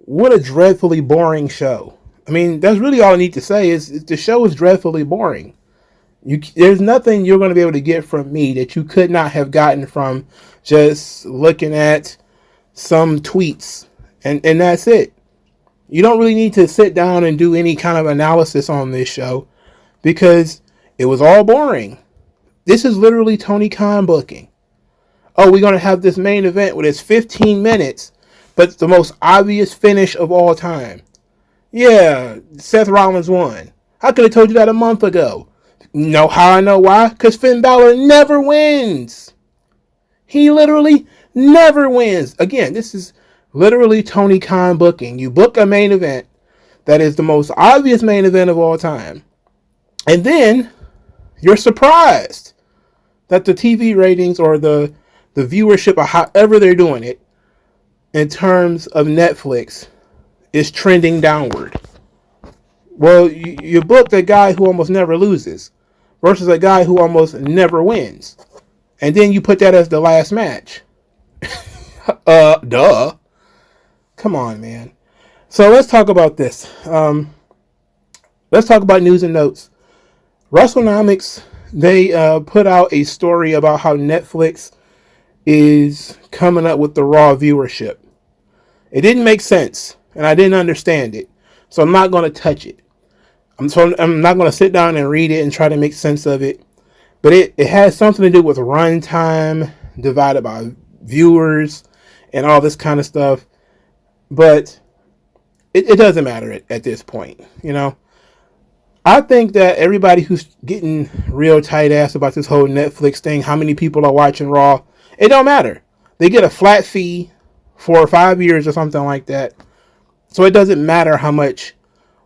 what a dreadfully boring show. I mean, that's really all I need to say is the show is dreadfully boring. There's nothing you're going to be able to get from me that you could not have gotten from just looking at some tweets. And that's it. You don't really need to sit down and do any kind of analysis on this show because it was all boring. This is literally Tony Khan booking. Oh, we're going to have this main event with it's 15 minutes, but it's the most obvious finish of all time. Yeah, Seth Rollins won. I could have told you that a month ago. You know how I know why? Because Finn Balor never wins. He literally never wins. Again, this is literally Tony Khan booking. You book a main event that is the most obvious main event of all time. And then you're surprised that the TV ratings or the viewership or however they're doing it in terms of Netflix is trending downward. Well, you booked a guy who almost never loses versus a guy who almost never wins. And then you put that as the last match. Duh. Come on, man. So let's talk about this. Let's talk about news and notes. WrestleNomics, they put out a story about how Netflix is coming up with the Raw viewership. It didn't make sense, and I didn't understand it. So I'm not going to touch it. I'm not going to sit down and read it and try to make sense of it. But it has something to do with runtime divided by viewers and all this kind of stuff. But it doesn't matter at this point, you know. I think that everybody who's getting real tight ass about this whole Netflix thing, how many people are watching Raw, it don't matter. They get a flat fee for 5 years or something like that. So it doesn't matter how much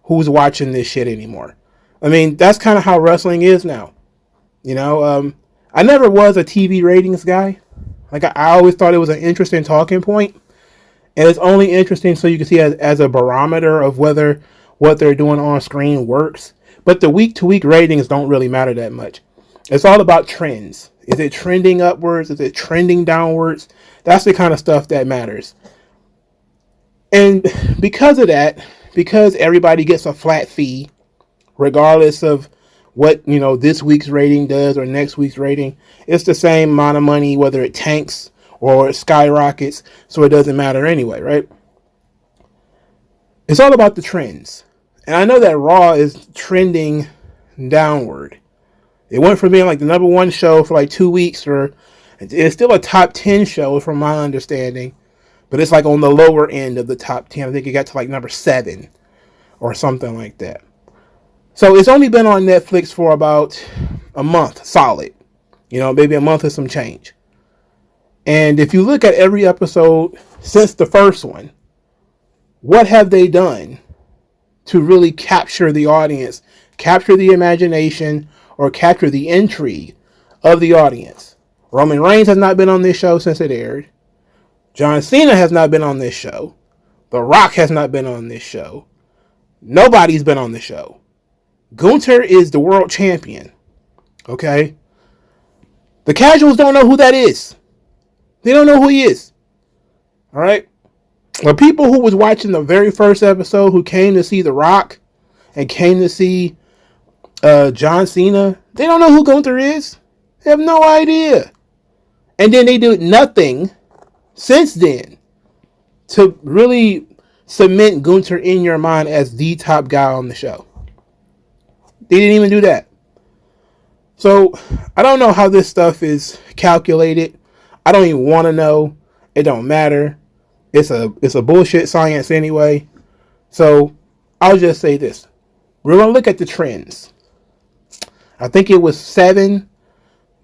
who's watching this shit anymore. I mean, that's kind of how wrestling is now. You know, I never was a TV ratings guy. Like, I always thought it was an interesting talking point. And it's only interesting so you can see as a barometer of whether what they're doing on screen works. But the week-to-week ratings don't really matter that much. It's all about trends. Is it trending upwards? Is it trending downwards? That's the kind of stuff that matters. And because of that, because everybody gets a flat fee, regardless of what, you know, this week's rating does or next week's rating, it's the same amount of money whether it tanks or it skyrockets, so it doesn't matter anyway, right? It's all about the trends. And I know that Raw is trending downward. It went from being like the number one show for like 2 weeks, or it's still a top 10 show from my understanding, but it's like on the lower end of the top 10. I think it got to like number 7 or something like that. So it's only been on Netflix for about a month, solid. You know, maybe a month or some change. And if you look at every episode since the first one, what have they done to really capture the audience, capture the imagination, or capture the intrigue of the audience? Roman Reigns has not been on this show since it aired. John Cena has not been on this show. The Rock has not been on this show. Nobody's been on the show. Gunther is the world champion. Okay? The casuals don't know who that is. They don't know who he is. Alright? The people who was watching the very first episode, who came to see The Rock and came to see John Cena, they don't know who Gunther is. They have no idea. And then they do nothing since then to really cement Gunther in your mind as the top guy on the show. They didn't even do that. So, I don't know how this stuff is calculated. I don't even want to know. It don't matter. It's a bullshit science anyway. So, I'll just say this. We're going to look at the trends. I think it was 7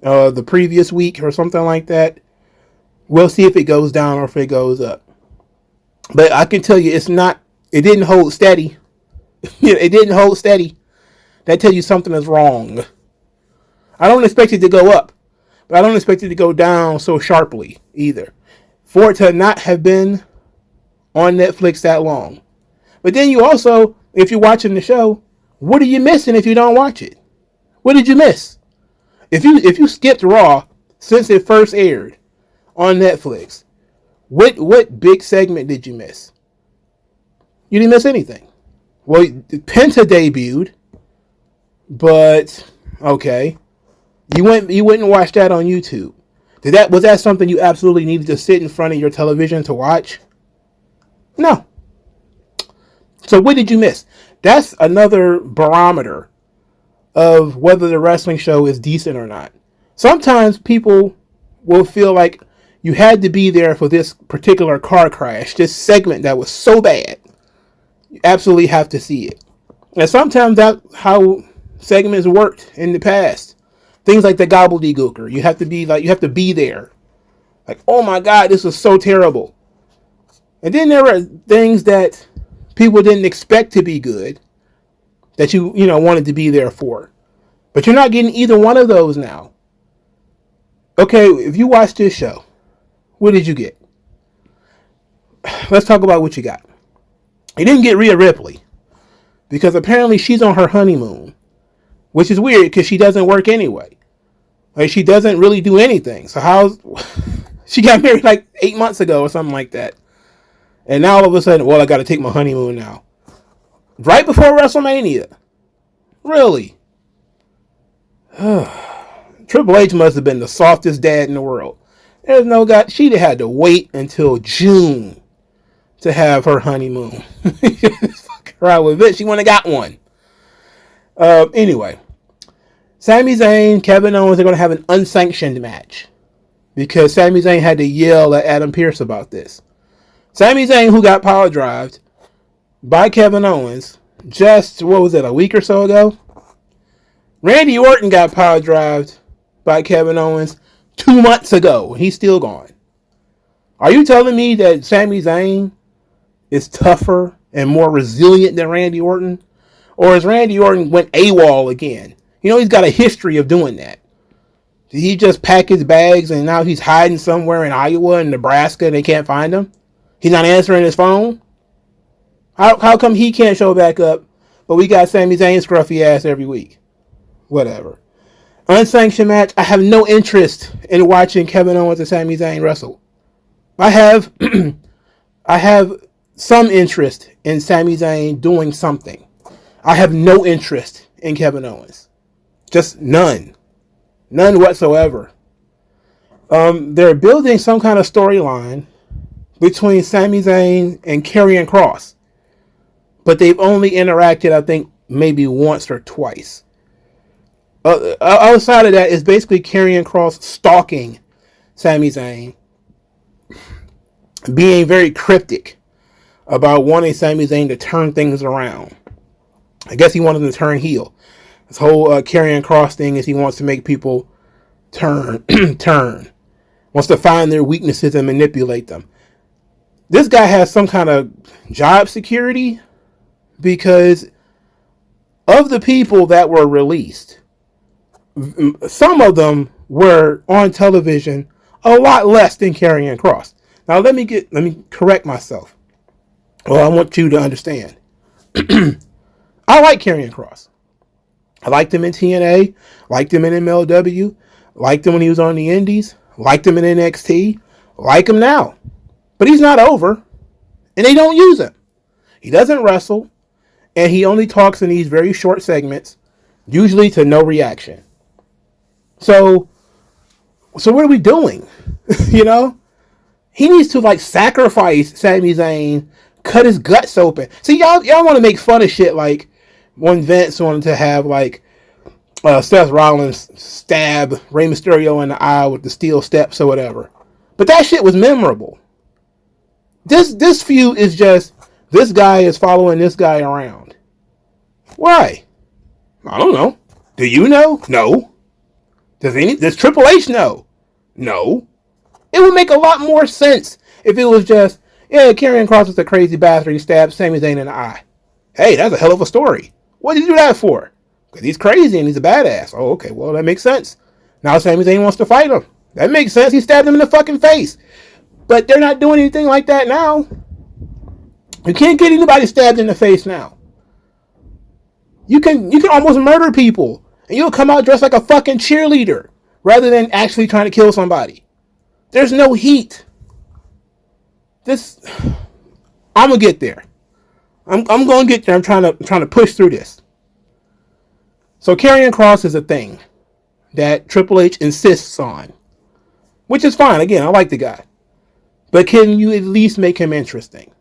the previous week or something like that. We'll see if it goes down or if it goes up. But I can tell you it didn't hold steady. It didn't hold steady. That tells you something is wrong. I don't expect it to go up, but I don't expect it to go down so sharply either. For it to not have been on Netflix that long. But then you also, if you're watching the show, what are you missing if you don't watch it? What did you miss? If you skipped Raw since it first aired on Netflix, what big segment did you miss? You didn't miss anything. Well, Penta debuted, but okay. You went and watched that on YouTube. Was that something you absolutely needed to sit in front of your television to watch? No. So what did you miss? That's another barometer of whether the wrestling show is decent or not. Sometimes people will feel like you had to be there for this particular car crash, this segment that was so bad. You absolutely have to see it. And sometimes that's how segments worked in the past. Things like the gobbledygooker. You have to be there. Like, oh my God, this was so terrible. And then there were things that people didn't expect to be good that you wanted to be there for. But you're not getting either one of those now. Okay, if you watch this show, what did you get? Let's talk about what you got. You didn't get Rhea Ripley because apparently she's on her honeymoon, which is weird because she doesn't work anyway. Like, she doesn't really do anything. So she got married like 8 months ago or something like that. And now all of a sudden, well, I got to take my honeymoon now. Right before WrestleMania. Really? Triple H must have been the softest dad in the world. There's no God. She'd have had to wait until June to have her honeymoon. Right with it. She wouldn't have got one. Anyway. Sami Zayn, Kevin Owens are going to have an unsanctioned match. Because Sami Zayn had to yell at Adam Pearce about this. Sami Zayn, who got power drived by Kevin Owens just, a week or so ago? Randy Orton got power drived by Kevin Owens 2 months ago. He's still gone. Are you telling me that Sami Zayn is tougher and more resilient than Randy Orton? Or is Randy Orton went AWOL again? He's got a history of doing that. Did he just pack his bags and now he's hiding somewhere in Iowa and Nebraska and they can't find him? He's not answering his phone? How come he can't show back up, but we got Sami Zayn's scruffy ass every week? Whatever. Unsanctioned match. I have no interest in watching Kevin Owens and Sami Zayn wrestle. I have some interest in Sami Zayn doing something. I have no interest in Kevin Owens. Just none. None whatsoever. They're building some kind of storyline between Sami Zayn and Karrion Kross. But they've only interacted, I think, maybe once or twice. Outside of that, it's basically Karrion Kross stalking Sami Zayn, being very cryptic about wanting Sami Zayn to turn things around. I guess he wanted him to turn heel. This whole Karrion Kross thing is he wants to make people turn. Wants to find their weaknesses and manipulate them. This guy has some kind of job security because of the people that were released. Some of them were on television a lot less than Karrion Kross. Now let me correct myself. Well, I want you to understand. I like Karrion Kross. I liked him in TNA, liked him in MLW, liked him when he was on the Indies, liked him in NXT, like him now. But he's not over, and they don't use him. He doesn't wrestle, and he only talks in these very short segments, usually to no reaction. So what are we doing? He needs to sacrifice Sami Zayn, cut his guts open. See, y'all want to make fun of shit like when Vince wanted to have Seth Rollins stab Rey Mysterio in the eye with the steel steps or whatever. But that shit was memorable. This feud is just this guy is following this guy around. Why? I don't know. Do you know? No. Does Triple H know? No. It would make a lot more sense if it was just, Karrion Kross is a crazy bastard. He stabbed Sami Zayn in the eye. Hey, that's a hell of a story. What did he do that for? Because he's crazy and he's a badass. Oh, okay, well, that makes sense. Now Sami Zayn wants to fight him. That makes sense. He stabbed him in the fucking face. But they're not doing anything like that now. You can't get anybody stabbed in the face now. You can almost murder people. And you'll come out dressed like a fucking cheerleader. Rather than actually trying to kill somebody. There's no heat. I'm going to get there. I'm going to get there. I'm trying to push through this. So Karrion Kross is a thing that Triple H insists on, which is fine. Again, I like the guy. But can you at least make him interesting?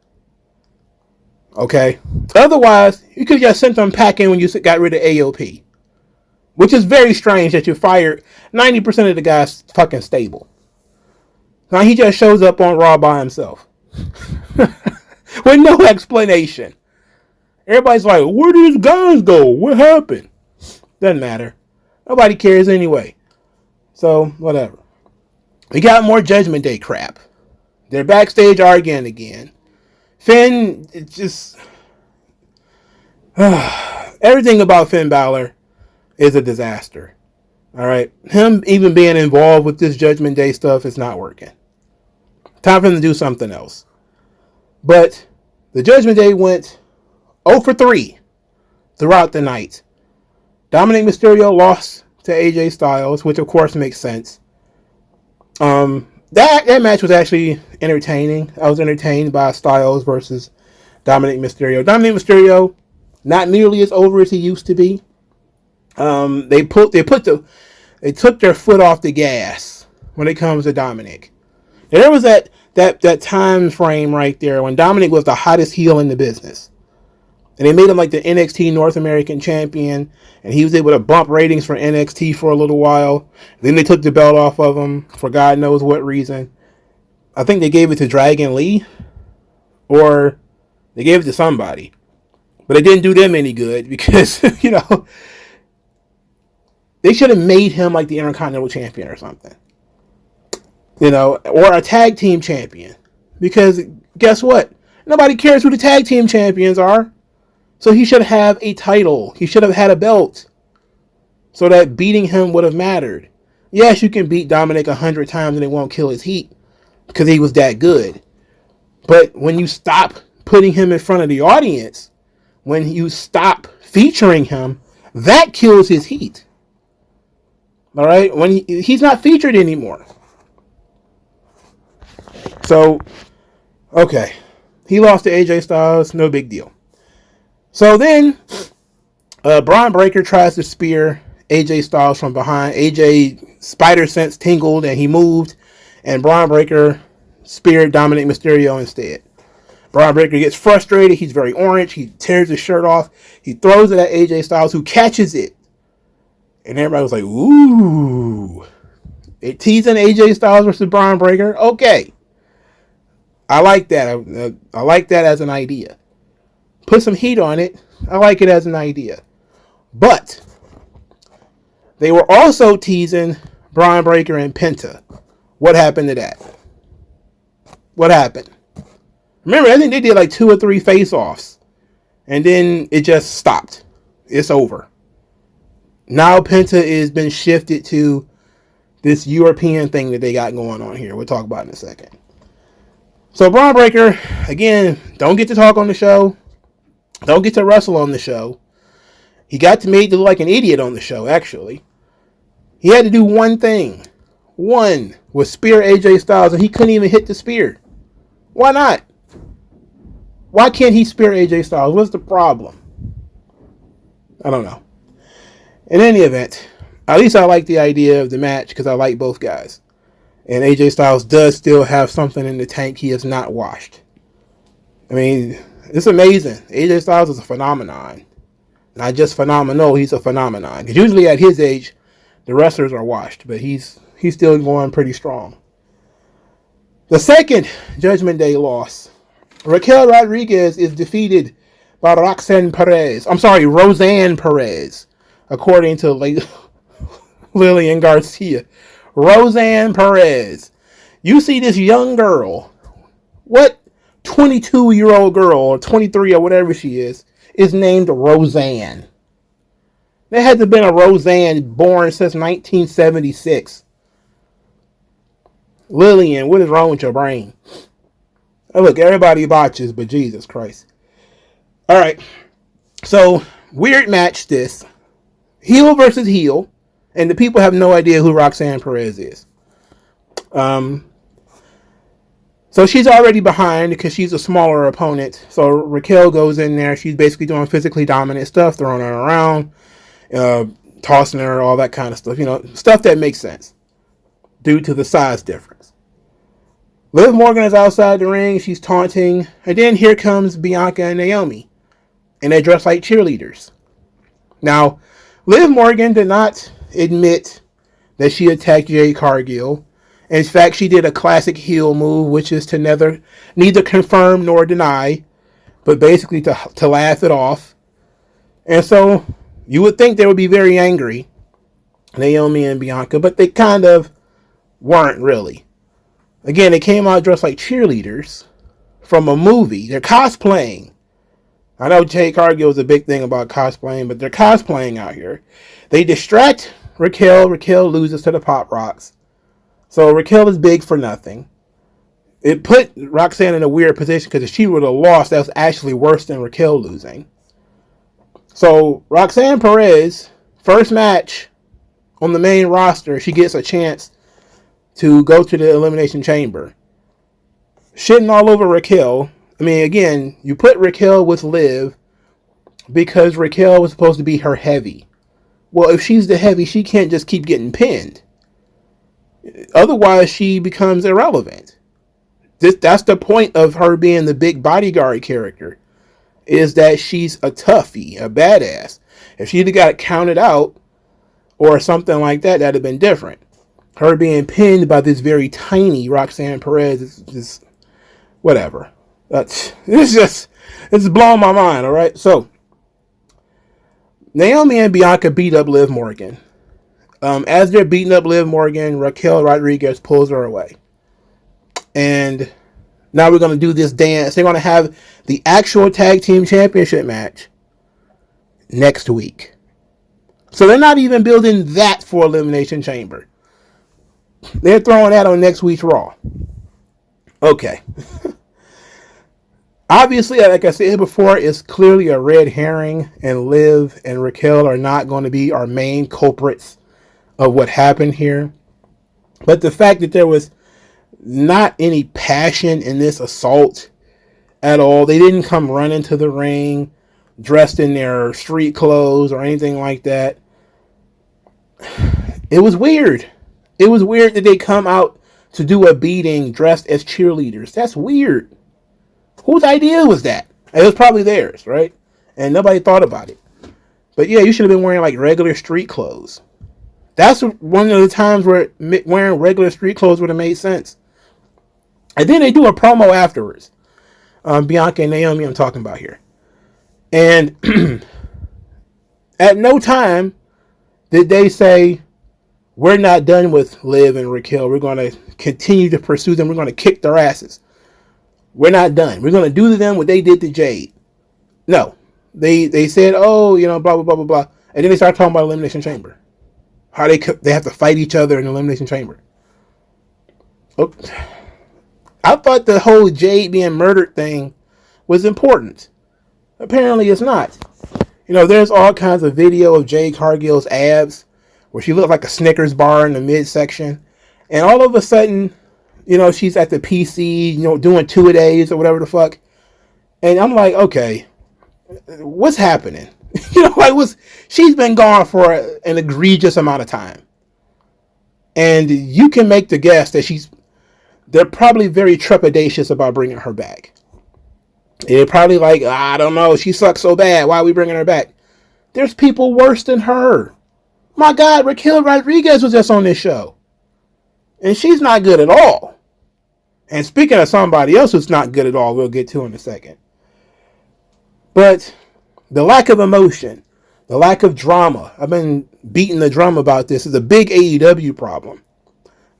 Okay? Otherwise, you could just sent him packing when you got rid of AOP. Which is very strange that you fired 90% of the guys fucking stable. Now he just shows up on Raw by himself. With no explanation. Everybody's like, where did his guys go? What happened? Doesn't matter. Nobody cares anyway. So, whatever. We got more Judgment Day crap. They're backstage arguing again. Finn, it's just... everything about Finn Balor is a disaster. Alright? Him even being involved with this Judgment Day stuff is not working. Time for him to do something else. But the Judgment Day went 0 for 3 throughout the night. Dominic Mysterio lost to AJ Styles, which of course makes sense. That match was actually entertaining. I was entertained by Styles versus Dominic Mysterio. Dominic Mysterio, not nearly as over as he used to be. They took their foot off the gas when it comes to Dominic. And there was that time frame right there when Dominic was the hottest heel in the business. And they made him like the NXT North American champion. And he was able to bump ratings for NXT for a little while. Then they took the belt off of him for God knows what reason. I think they gave it to Dragon Lee. Or they gave it to somebody. But it didn't do them any good because, they should have made him like the Intercontinental Champion or something. Or a tag team champion. Because guess what? Nobody cares who the tag team champions are. So he should have a title. He should have had a belt. So that beating him would have mattered. Yes, you can beat Dominic 100 times and it won't kill his heat. Because he was that good. But when you stop putting him in front of the audience, when you stop featuring him, that kills his heat. Alright? When he's not featured anymore. So, okay. He lost to AJ Styles. No big deal. So then, Bron Breakker tries to spear AJ Styles from behind. AJ spider sense tingled and he moved. And Bron Breakker speared Dominic Mysterio instead. Bron Breakker gets frustrated. He's very orange. He tears his shirt off. He throws it at AJ Styles, who catches it. And everybody was like, ooh. They're teasing AJ Styles versus Bron Breakker. Okay. I like that. I like that as an idea. Put some heat on it. I like it as an idea. But they were also teasing Bron Breakker and Penta. What happened to that? What happened? Remember, I think they did like 2 or 3 face-offs. And then it just stopped. It's over. Now Penta has been shifted to this European thing that they got going on here. We'll talk about it in a second. So Bron Breakker, again, don't get to talk on the show. Don't get to wrestle on the show. He got made to look like an idiot on the show, actually. He had to do one thing. One was spear AJ Styles, and he couldn't even hit the spear. Why not? Why can't he spear AJ Styles? What's the problem? I don't know. In any event, at least I like the idea of the match because I like both guys. And AJ Styles does still have something in the tank he has not washed. I mean, it's amazing. AJ Styles is a phenomenon. Not just phenomenal, he's a phenomenon. Because usually at his age, the wrestlers are washed. But he's still going pretty strong. The second Judgment Day loss. Raquel Rodriguez is defeated by Roxanne Perez. I'm sorry, Roseanne Perez. According to Lillian Garcia. Roseanne Perez. You see this young girl. What 22-year-old girl, or 23 or whatever she is named Roseanne. There hasn't been a Roseanne born since 1976. Lillian, what is wrong with your brain? Oh, look, everybody botches, but Jesus Christ. Alright. So, weird match this. Heel versus heel. And the people have no idea who Roxanne Perez is. So So she's already behind because she's a smaller opponent. So Raquel goes in there. She's basically doing physically dominant stuff, throwing her around, tossing her, all that kind of stuff. Stuff that makes sense due to the size difference. Liv Morgan is outside the ring. She's taunting. And then here comes Bianca and Naomi. And they dress like cheerleaders. Now, Liv Morgan did not admit that she attacked Jade Cargill. In fact, she did a classic heel move, which is to neither confirm nor deny, but basically to laugh it off. And so you would think they would be very angry, Naomi and Bianca, but they kind of weren't really. Again, they came out dressed like cheerleaders from a movie. They're cosplaying. I know Jade Cargill is a big thing about cosplaying, but they're cosplaying out here. They distract Raquel. Raquel loses to the Pop Rocks. So Raquel is big for nothing. It put Roxanne in a weird position because if she would have lost, that was actually worse than Raquel losing. So Roxanne Perez, first match on the main roster, she gets a chance to go to the Elimination Chamber. Shitting all over Raquel. I mean, again, you put Raquel with Liv because Raquel was supposed to be her heavy. Well, if she's the heavy, she can't just keep getting pinned. Otherwise, she becomes irrelevant. That's the point of her being the big bodyguard character, is that she's a toughie, a badass. If she'd have got counted out or something like that, that'd have been different. Her being pinned by this very tiny Roxanne Perez is just whatever. It's blowing my mind, all right? So, Naomi and Bianca beat up Liv Morgan. As they're beating up Liv Morgan, Raquel Rodriguez pulls her away. And now we're going to do this dance. They're going to have the actual tag team championship match next week. So they're not even building that for Elimination Chamber. They're throwing that on next week's Raw. Okay. Obviously, like I said before, it's clearly a red herring, and Liv and Raquel are not going to be our main culprits of what happened here. But the fact that there was not any passion in this assault at all, they didn't come running to the ring dressed in their street clothes or anything like that. It was weird. It was weird that they come out to do a beating dressed as cheerleaders. That's weird. Whose idea was that? It was probably theirs, right? And nobody thought about it. But yeah, you should have been wearing like regular street clothes. That's one of the times where wearing regular street clothes would have made sense. And then they do a promo afterwards. Bianca and Naomi I'm talking about here. And at no time did they say, we're not done with Liv and Raquel. We're going to continue to pursue them. We're going to kick their asses. We're not done. We're going to do to them what they did to Jade. No. They said, blah, blah, blah, blah, blah. And then they started talking about Elimination Chamber. How they have to fight each other in the Elimination Chamber. Oh, I thought the whole Jade being murdered thing was important. Apparently it's not. There's all kinds of video of Jade Cargill's abs where she looked like a Snickers bar in the midsection. And all of a sudden, she's at the PC, doing 2-a-days or whatever the fuck. And I'm like, okay, what's happening? She's been gone for an egregious amount of time. And you can make the guess that they're probably very trepidatious about bringing her back. They're probably like, I don't know, she sucks so bad. Why are we bringing her back? There's people worse than her. My God, Raquel Rodriguez was just on this show. And she's not good at all. And speaking of somebody else who's not good at all, we'll get to in a second. But the lack of emotion, the lack of drama, I've been beating the drum about this, is a big AEW problem.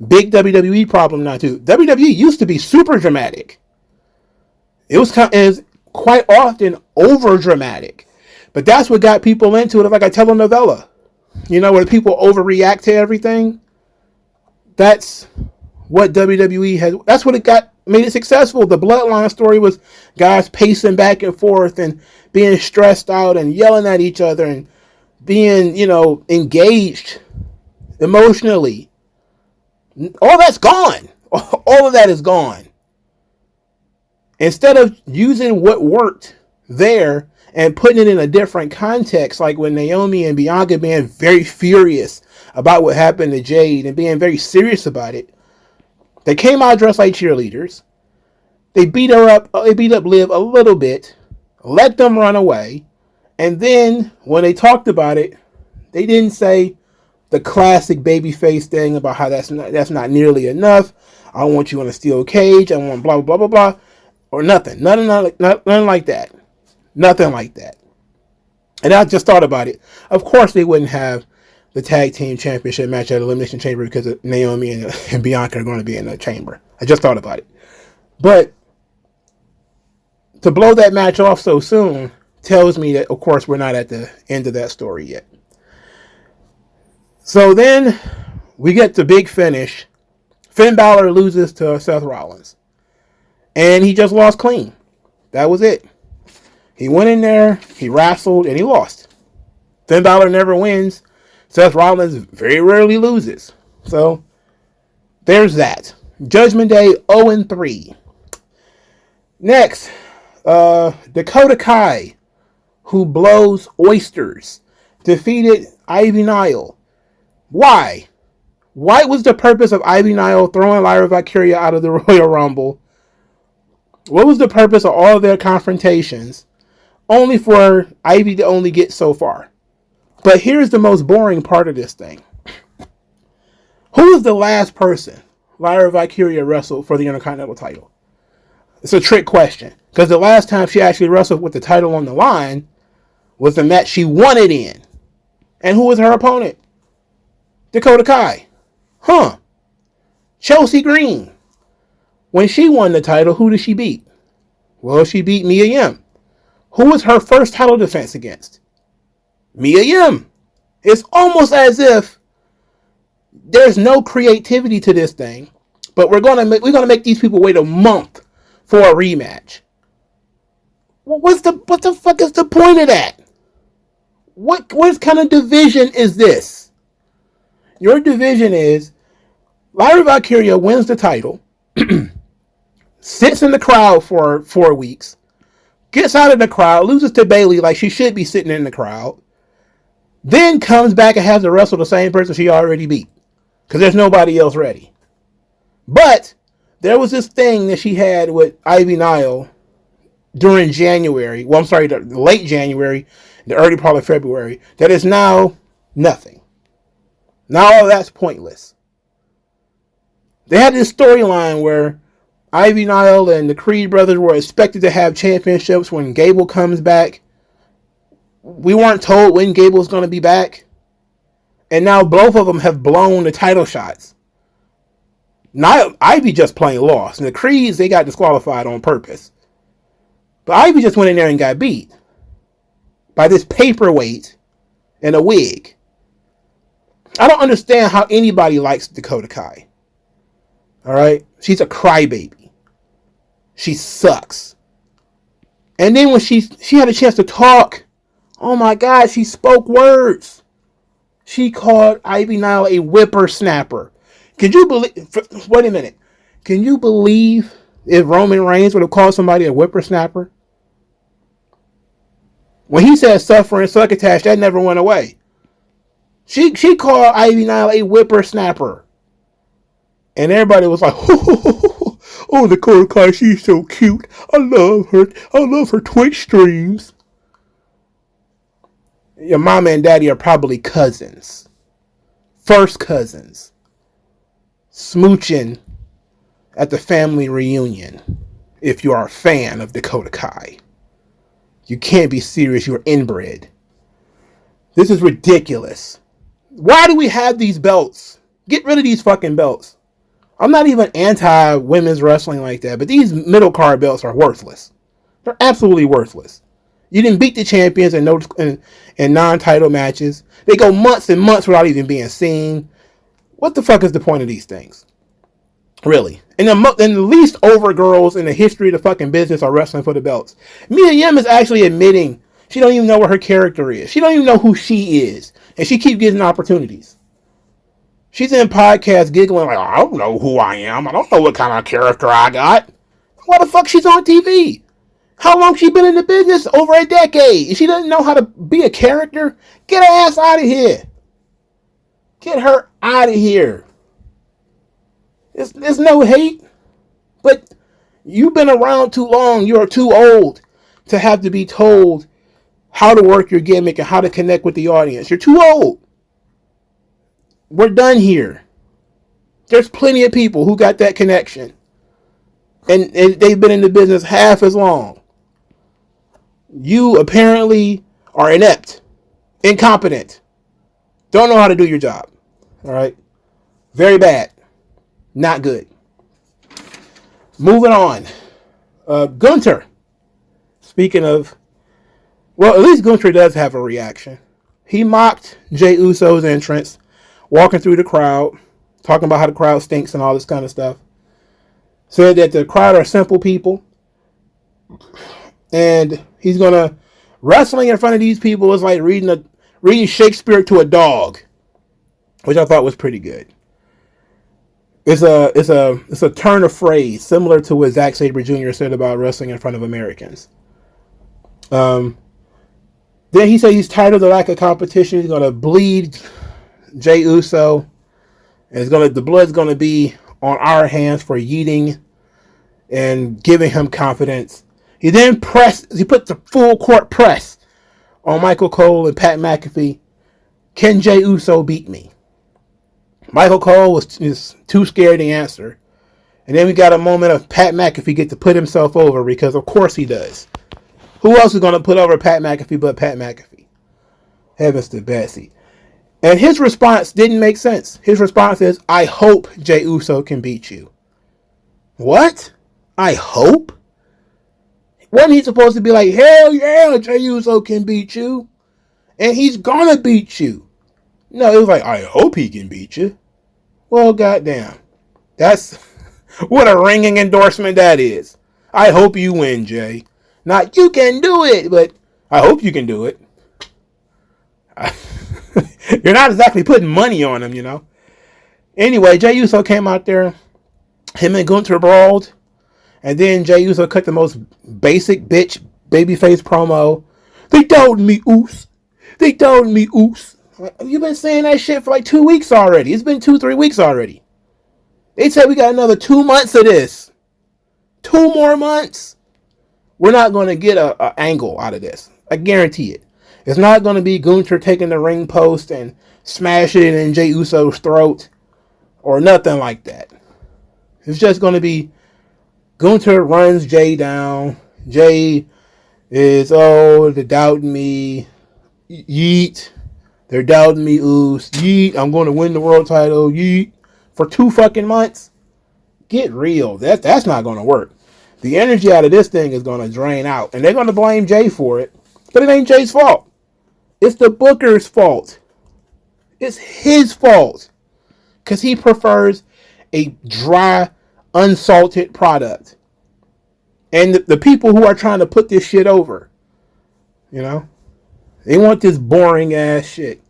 Big WWE problem now too. WWE used to be super dramatic. It was quite often over dramatic. But that's what got people into it, like a telenovela. Where people overreact to everything. That's what WWE has. That's what made it successful. The Bloodline story was guys pacing back and forth and being stressed out and yelling at each other and being, engaged emotionally. All that's gone. All of that is gone. Instead of using what worked there and putting it in a different context, like when Naomi and Bianca being very furious about what happened to Jade and being very serious about it, they came out dressed like cheerleaders. They beat her up. They beat up Liv a little bit, let them run away, and then when they talked about it, they didn't say the classic babyface thing about how that's not nearly enough. I want you in a steel cage. I want blah blah blah blah blah, or nothing. Nothing like that. Nothing like that. And I just thought about it. Of course, they wouldn't have the tag team championship match at Elimination Chamber because Naomi and Bianca are going to be in the chamber. I just thought about it. But to blow that match off so soon tells me that, of course, we're not at the end of that story yet. So then we get the big finish. Finn Balor loses to Seth Rollins. And he just lost clean. That was it. He went in there, he wrestled, and he lost. Finn Balor never wins. Seth Rollins very rarely loses. So there's that. Judgment Day 0-3. Next, Dakota Kai, who blows oysters, defeated Ivy Nile. Why? What was the purpose of Ivy Nile throwing Lyra Valkyria out of the Royal Rumble? What was the purpose of all of their confrontations? Only for Ivy to only get so far. But here's the most boring part of this thing. Who was the last person Lyra Valkyria wrestled for the Intercontinental title? It's a trick question. Because the last time she actually wrestled with the title on the line was the match she won it in. And who was her opponent? Dakota Kai. Huh. Chelsea Green. When she won the title, who did she beat? Well, she beat Mia Yim. Who was her first title defense against? Mia Yim. It's almost as if there's no creativity to this thing, but we're gonna make these people wait a month for a rematch. What the fuck is the point of that? What kind of division is this? Your division is Lyra Valkyria wins the title, sits in the crowd for 4 weeks, gets out of the crowd, loses to Bayley like she should be sitting in the crowd, then comes back and has to wrestle the same person she already beat because there's nobody else ready. But there was this thing that she had with Ivy Nile during January. Well, I'm sorry, the late January, the early part of February, that is now nothing. Now all that's pointless. They had this storyline where Ivy Nile and the Creed brothers were expected to have championships when Gable comes back. We weren't told when Gable was going to be back. And now both of them have blown the title shots. Now Ivy just plain lost. And the Creeds, they got disqualified on purpose. But Ivy just went in there and got beat by this paperweight in a wig. I don't understand how anybody likes Dakota Kai. Alright? She's a crybaby. She sucks. And then when she had a chance to talk, oh my God, she spoke words. She called Ivy Nile a whippersnapper. Could you believe... Wait a minute. Can you believe if Roman Reigns would have called somebody a whippersnapper? When he said suffering succotash, that never went away. She called Ivy Nile a whippersnapper. And everybody was like, oh, Dakota Kai, she's so cute. I love her. I love her Twitch streams. Your mama and daddy are probably cousins. First cousins. Smooching at the family reunion. If you are a fan of Dakota Kai. You can't be serious. You're inbred. This is ridiculous. Why do we have these belts? Get rid of these fucking belts. I'm not even anti-women's wrestling like that, but these middle card belts are worthless. They're absolutely worthless. You didn't beat the champions in non-title matches. They go months and months without even being seen. What the fuck is the point of these things? Really. And the least over girls in the history of the fucking business are wrestling for the belts. Mia Yim is actually admitting she don't even know what her character is. She don't even know who she is. And she keeps getting opportunities. She's in podcasts giggling like, I don't know who I am. I don't know what kind of character I got. Why the fuck she's on TV? How long she been in the business? Over a decade. She doesn't know how to be a character? Get her ass out of here. Get her out of here. There's no hate. But you've been around too long. You're too old to have to be told how to work your gimmick and how to connect with the audience. You're too old. We're done here. There's plenty of people who got that connection. And they've been in the business half as long. You apparently are inept, incompetent, don't know how to do your job. All right? Very bad. Not good. Moving on. Gunther. Speaking of, well, at least Gunther does have a reaction. He mocked Jey Uso's entrance, walking through the crowd, talking about how the crowd stinks and all this kind of stuff. Said that the crowd are simple people. And he's going to, wrestling in front of these people is like reading Shakespeare to a dog, which I thought was pretty good. It's a turn of phrase similar to what Zack Sabre Jr. said about wrestling in front of Americans. Then he said he's tired of the lack of competition. He's going to bleed Jey Uso, and the blood's going to be on our hands for yeeting and giving him confidence. He then put the full court press on Michael Cole and Pat McAfee. Can Jey Uso beat me? Michael Cole was too scared to answer. And then we got a moment of Pat McAfee get to put himself over, because of course he does. Who else is going to put over Pat McAfee but Pat McAfee? Heavens to Betsy. And his response didn't make sense. His response is, I hope Jey Uso can beat you. What? I hope? Wasn't he supposed to be like, hell yeah, Jey Uso can beat you? And he's gonna beat you. No, it was like, I hope he can beat you. Well, goddamn. That's what a ringing endorsement that is. I hope you win, Jey. Not, you can do it, but I hope you can do it. You're not exactly putting money on him, you know. Anyway, Jey Uso came out there. Him and Gunther brawled. And then Jey Uso cut the most basic bitch babyface promo. They doubted me, oos. They doubted me, oos. You've been saying that shit for like 2 weeks already. It's been 2-3 weeks already. They said we got another 2 months of this. 2 more months. We're not going to get an angle out of this. I guarantee it. It's not going to be Gunther taking the ring post and smashing it in Jey Uso's throat or nothing like that. It's just going to be Gunther runs Jey down. Jey is, they're doubting me. Yeet. They're doubting me, oos. Yeet. I'm going to win the world title. Yeet. For 2 fucking months? Get real. That's not going to work. The energy out of this thing is going to drain out. And they're going to blame Jey for it. But it ain't Jey's fault. It's the booker's fault. It's his fault. Because he prefers a dry, unsalted product. And the people who are trying to put this shit over, you know, they want this boring ass shit.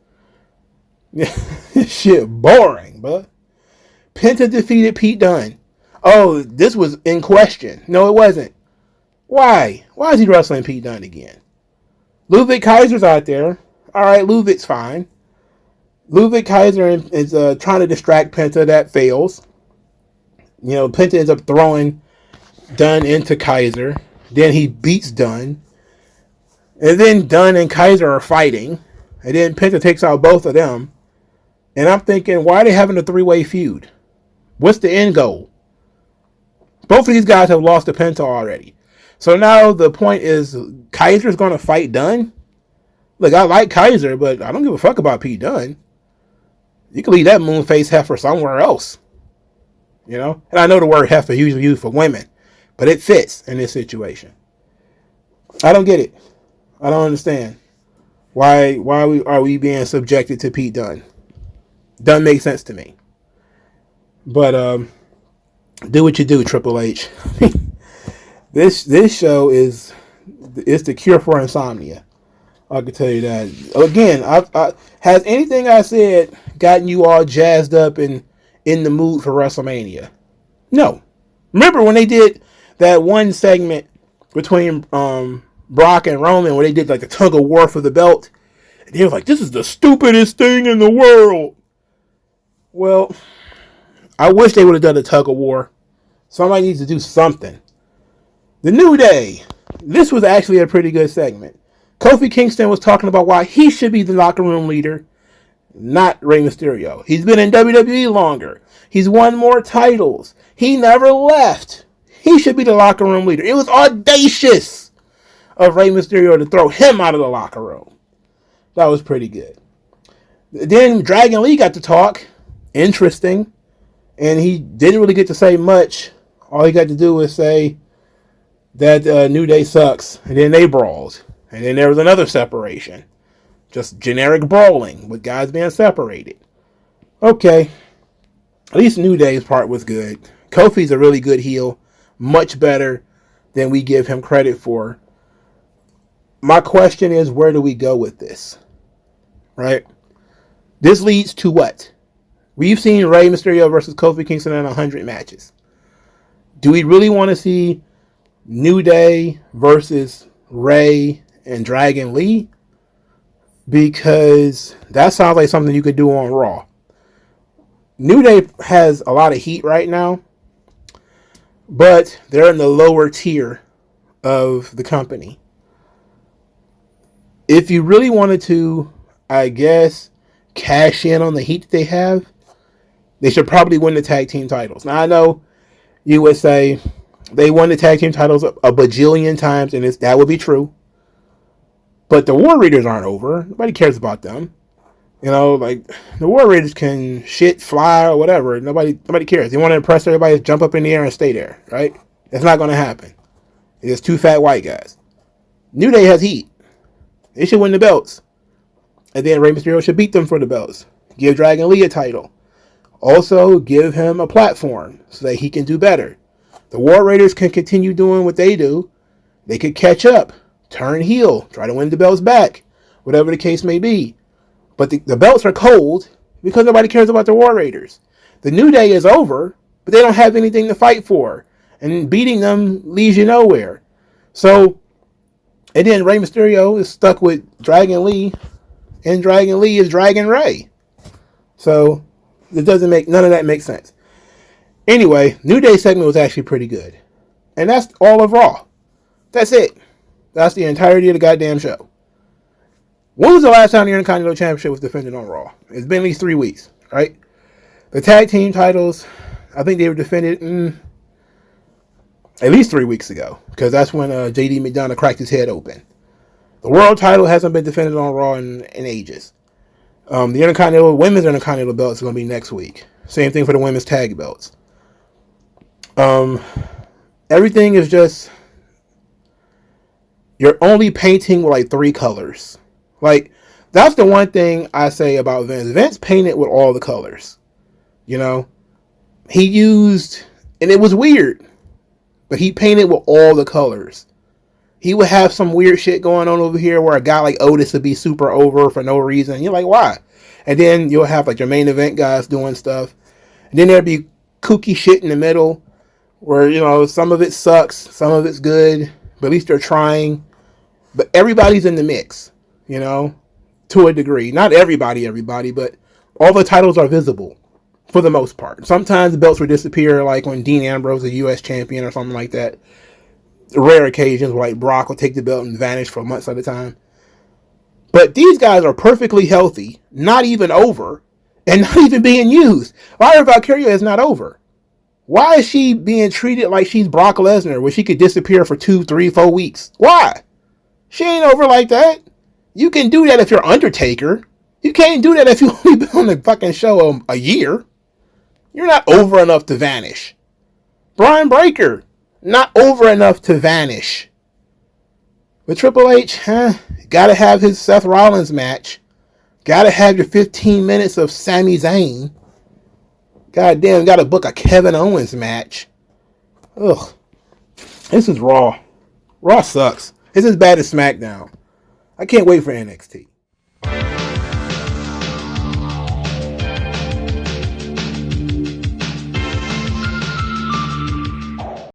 This shit boring, bud. Penta defeated Pete Dunne. Oh, this was in question. No, it wasn't. Why? Why is he wrestling Pete Dunne again? Ludwig Kaiser's out there. All right, Ludwig's fine. Ludwig Kaiser is trying to distract Penta. That fails. You know, Penta ends up throwing Dunne into Kaiser. Then he beats Dunne. And then Dunne and Kaiser are fighting. And then Penta takes out both of them. And I'm thinking, why are they having a 3-way feud? What's the end goal? Both of these guys have lost to Penta already. So now the point is, Kaiser's going to fight Dunne? Look, I like Kaiser, but I don't give a fuck about Pete Dunne. You can leave that moonface heifer somewhere else. You know? And I know the word heifer is usually used for women, but it fits in this situation. I don't get it. I don't understand. Why are we being subjected to Pete Dunne? Doesn't make sense to me. But do what you do, Triple H. This show is the cure for insomnia. I can tell you that. Again, has anything I said gotten you all jazzed up and in the mood for WrestleMania? No. Remember when they did that one segment between Brock and Roman where they did like the tug of war for the belt. And he was like, this is the stupidest thing in the world. Well, I wish they would have done the tug of war. Somebody needs to do something. The New Day. This was actually a pretty good segment. Kofi Kingston was talking about why he should be the locker room leader, not Rey Mysterio. He's been in WWE longer. He's won more titles. He never left. He should be the locker room leader. It was audacious of Rey Mysterio to throw him out of the locker room. That was pretty good. Then Dragon Lee got to talk. Interesting. And he didn't really get to say much. All he got to do was say that New Day sucks. And then they brawled. And then there was another separation. Just generic brawling with guys being separated. Okay. At least New Day's part was good. Kofi's a really good heel. Much better than we give him credit for. My question is, where do we go with this? Right? This leads to what? We've seen Rey Mysterio versus Kofi Kingston in 100 matches. Do we really want to see New Day versus Rey and Dragon Lee? Because that sounds like something you could do on Raw. New Day has a lot of heat right now, but they're in the lower tier of the company. If you really wanted to, I guess, cash in on the heat that they have, they should probably win the tag team titles. Now, I know you would say they won the tag team titles a bajillion times, and that would be true. But the War Raiders aren't over. Nobody cares about them. You know, like, the War Raiders can shit, fly, or whatever. Nobody cares. They want to impress everybody, jump up in the air and stay there, right? It's not going to happen. It's two fat white guys. New Day has heat. They should win the belts. And then Rey Mysterio should beat them for the belts. Give Dragon Lee a title. Also, give him a platform so that he can do better. The War Raiders can continue doing what they do. They could catch up, turn heel, try to win the belts back, whatever the case may be. But the belts are cold because nobody cares about the War Raiders. The New Day is over, but they don't have anything to fight for. And beating them leaves you nowhere. So, and then Rey Mysterio is stuck with Dragon Lee, and Dragon Lee is Dragon Ray. So, none of that makes sense. Anyway, New Day segment was actually pretty good. And that's all of Raw. That's it. That's the entirety of the goddamn show. When was the last time the Intercontinental Championship was defended on Raw? It's been at least 3 weeks, right? The tag team titles, I think they were defended at least 3 weeks ago, because that's when JD McDonough cracked his head open. The world title hasn't been defended on Raw in ages. The women's Intercontinental belts are going to be next week. Same thing for the women's tag belts. Everything is just, you're only painting with like 3 colors. Like, that's the one thing I say about Vince. Vince painted with all the colors. You know? He used, and it was weird, but he painted with all the colors. He would have some weird shit going on over here where a guy like Otis would be super over for no reason. You're like, why? And then you'll have like your main event guys doing stuff. And then there'd be kooky shit in the middle where, you know, some of it sucks, some of it's good, but at least they're trying. But everybody's in the mix, you know, to a degree. Not everybody, but all the titles are visible for the most part. Sometimes the belts will disappear, like when Dean Ambrose is a U.S. champion or something like that. Rare occasions where like Brock will take the belt and vanish for months at a time. But these guys are perfectly healthy, not even over, and not even being used. Lyra Valkyria is not over. Why is she being treated like she's Brock Lesnar, where she could disappear for 2, 3, 4 weeks? Why? She ain't over like that. You can do that if you're Undertaker. You can't do that if you've only been on the fucking show a year. You're not over enough to vanish. Brian Breaker, not over enough to vanish. With Triple H, gotta have his Seth Rollins match. Gotta have your 15 minutes of Sami Zayn. Goddamn, gotta book a Kevin Owens match. Ugh. This is Raw. Raw sucks. It's as bad as SmackDown. I can't wait for NXT.